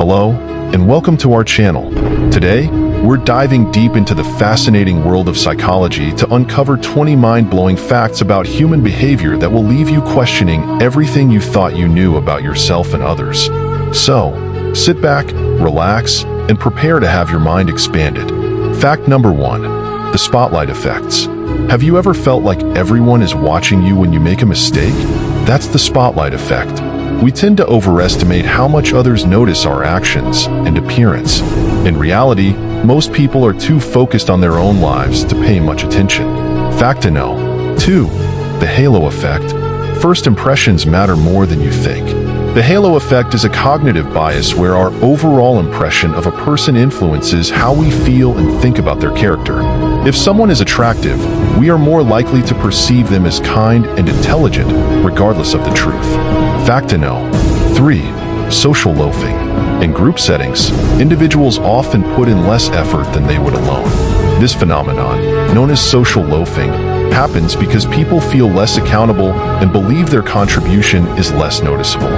Hello, and welcome to our channel. Today, we're diving deep into the fascinating world of psychology to uncover 20 mind-blowing facts about human behavior that will leave you questioning everything you thought you knew about yourself and others. So, sit back, relax, and prepare to have your mind expanded. Fact number 1. The spotlight effects. Have you ever felt like everyone is watching you when you make a mistake? That's the spotlight effect. We tend to overestimate how much others notice our actions and appearance. In reality, most people are too focused on their own lives to pay much attention. Fact to know. 2. The halo effect. First impressions matter more than you think. The halo effect is a cognitive bias where our overall impression of a person influences how we feel and think about their character. If someone is attractive, we are more likely to perceive them as kind and intelligent, regardless of the truth. Fact to know. 3. Social loafing. In group settings, individuals often put in less effort than they would alone. This phenomenon, known as social loafing, happens because people feel less accountable and believe their contribution is less noticeable.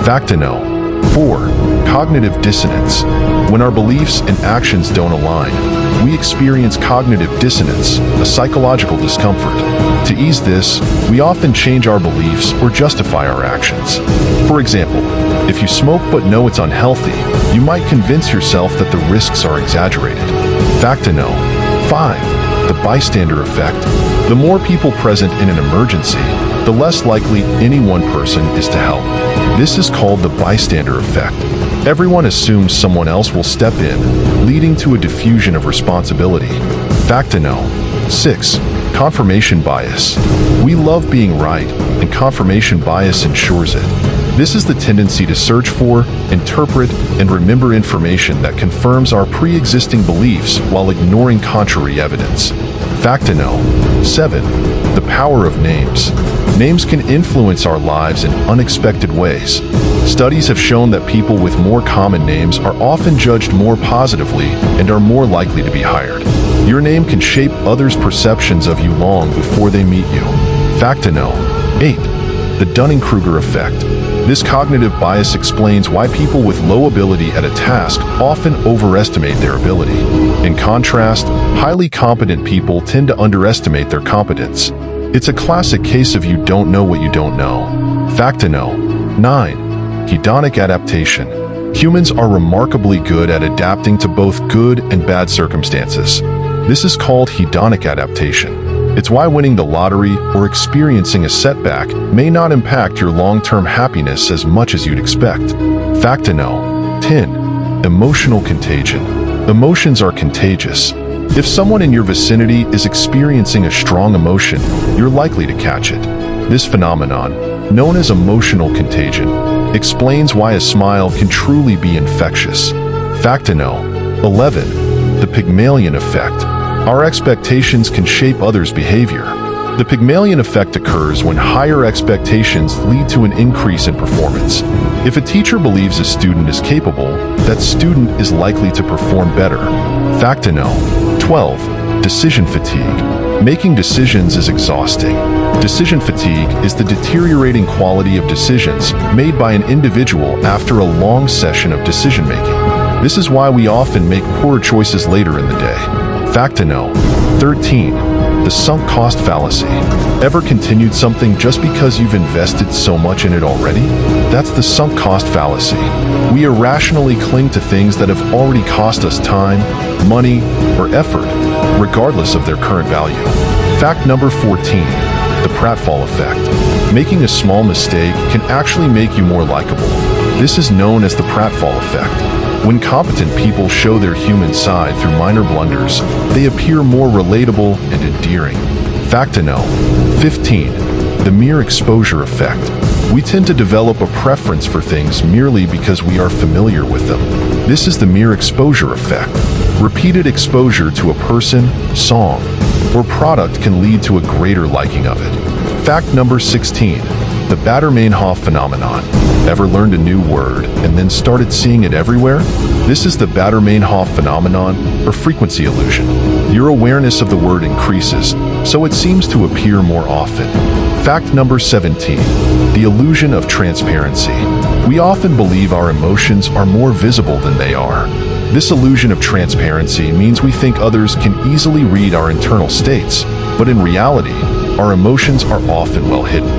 Fact to know. 4. Cognitive dissonance. When our beliefs and actions don't align, we experience cognitive dissonance, a psychological discomfort. To ease this, we often change our beliefs or justify our actions. For example, if you smoke but know it's unhealthy, you might convince yourself that the risks are exaggerated. Fact to know. 5. The bystander effect. The more people present in an emergency, the less likely any one person is to help. This is called the bystander effect. Everyone assumes someone else will step in, leading to a diffusion of responsibility. Fact to know. 6. Confirmation bias. We love being right, and confirmation bias ensures it. This is the tendency to search for, interpret, and remember information that confirms our pre-existing beliefs while ignoring contrary evidence. Fact to know. 7. The power of names. Names can influence our lives in unexpected ways. Studies have shown that people with more common names are often judged more positively and are more likely to be hired. Your name can shape others' perceptions of you long before they meet you. Fact to know. 8. The Dunning-Kruger effect. This cognitive bias explains why people with low ability at a task often overestimate their ability. In contrast, highly competent people tend to underestimate their competence. It's a classic case of you don't know what you don't know. Fact to know. 9. Hedonic adaptation. Humans are remarkably good at adapting to both good and bad circumstances. This is called hedonic adaptation. It's why winning the lottery or experiencing a setback may not impact your long-term happiness as much as you'd expect. Fact to know. 10. Emotional contagion. Emotions are contagious. If someone in your vicinity is experiencing a strong emotion, you're likely to catch it. This phenomenon, known as emotional contagion, explains why a smile can truly be infectious. Fact to know. 11. The Pygmalion effect. Our expectations can shape others' behavior. The Pygmalion effect occurs when higher expectations lead to an increase in performance. If a teacher believes a student is capable, that student is likely to perform better. Fact to know. 12. Decision fatigue. Making decisions is exhausting. Decision fatigue is the deteriorating quality of decisions made by an individual after a long session of decision-making. This is why we often make poor choices later in the day. Fact to know. 13. The sunk cost fallacy. Ever continued something just because you've invested so much in it already? That's the sunk cost fallacy. We irrationally cling to things that have already cost us time, money, or effort, regardless of their current value. Fact number 14. The pratfall effect. Making a small mistake can actually make you more likable. This is known as the pratfall effect. When competent people show their human side through minor blunders, they appear more relatable and endearing. Fact to know. 15. The mere exposure effect. We tend to develop a preference for things merely because we are familiar with them. This is the mere exposure effect. Repeated exposure to a person, song, or product can lead to a greater liking of it. Fact number 16. The Baader-Meinhof phenomenon. Ever learned a new word and then started seeing it everywhere? This is the Baader-Meinhof phenomenon, or frequency illusion. Your awareness of the word increases, so it seems to appear more often. Fact number 17. The illusion of transparency. We often believe our emotions are more visible than they are. This illusion of transparency means we think others can easily read our internal states, but in reality, our emotions are often well hidden.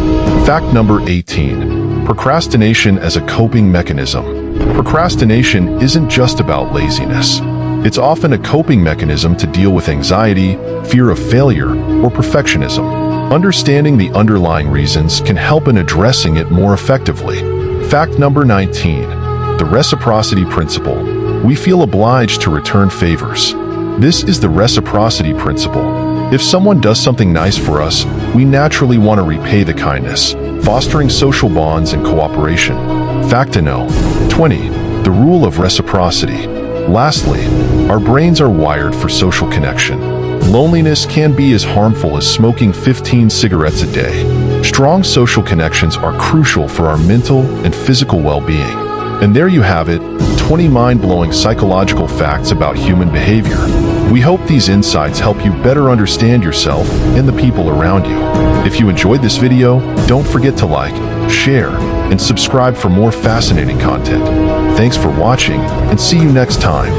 Fact number 18. Procrastination as a coping mechanism. Procrastination isn't just about laziness. It's often a coping mechanism to deal with anxiety, fear of failure, or perfectionism. Understanding the underlying reasons can help in addressing it more effectively. Fact number 19. The reciprocity principle. We feel obliged to return favors. This is the reciprocity principle. If someone does something nice for us, we naturally want to repay the kindness, fostering social bonds and cooperation. Fact to know. 20. The rule of reciprocity. Lastly, our brains are wired for social connection. Loneliness can be as harmful as smoking 15 cigarettes a day. Strong social connections are crucial for our mental and physical well-being. And there you have it, 20 mind-blowing psychological facts about human behavior. We hope these insights help you better understand yourself and the people around you. If you enjoyed this video, don't forget to like, share, and subscribe for more fascinating content. Thanks for watching, and see you next time.